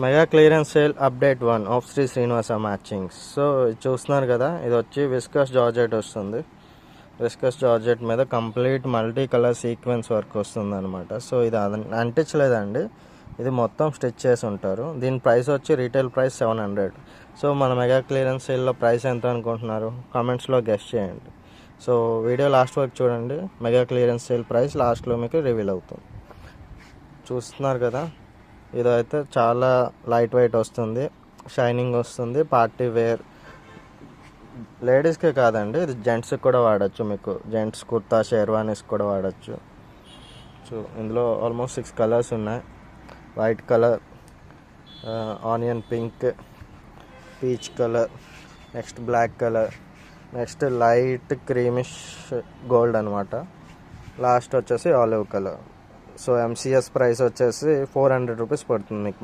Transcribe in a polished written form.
Mega clearance sale update 1 of Shri Srinivasa matchings. So చూస్తున్నారు కదా, ఇది వచ్చి విస్కస్ జార్జెట్ వస్తుంది. విస్కస్ జార్జెట్ మీద complete multi colour sequence work వస్తుంది అనమాట. సో ఇది అంటించలేదండి, ఇది మొత్తం స్టిచ్ చేసి ఉంటారు. దీని ప్రైస్ వచ్చి రీటైల్ ప్రైస్ 700. సో మన మెగా క్లియరెన్స్ సేల్లో ప్రైస్ ఎంత అనుకుంటున్నారు? కామెంట్స్లో గెస్ట్ చేయండి. సో వీడియో లాస్ట్ వరకు చూడండి. మెగా క్లియరెన్స్ సేల్ ప్రైస్ లాస్ట్లో మీకు రివీల్ అవుతుంది. చూస్తున్నారు కదా, ఇదైతే చాలా లైట్ వెయిట్ వస్తుంది, షైనింగ్ వస్తుంది, పార్టీ వేర్. లేడీస్కే కాదండి, ఇది జెంట్స్కి కూడా వాడచ్చు. మీకు జెంట్స్ కుర్తా షేర్వానీస్ కూడా వాడచ్చు. సో ఇందులో ఆల్మోస్ట్ 6 కలర్స్ ఉన్నాయి. White colour, onion pink, peach colour, next black colour, next light creamish gold అనమాట. లాస్ట్ వచ్చేసి olive colour. So MCS price వచ్చేసి 400 రూపీస్ పడుతుంది మీకు.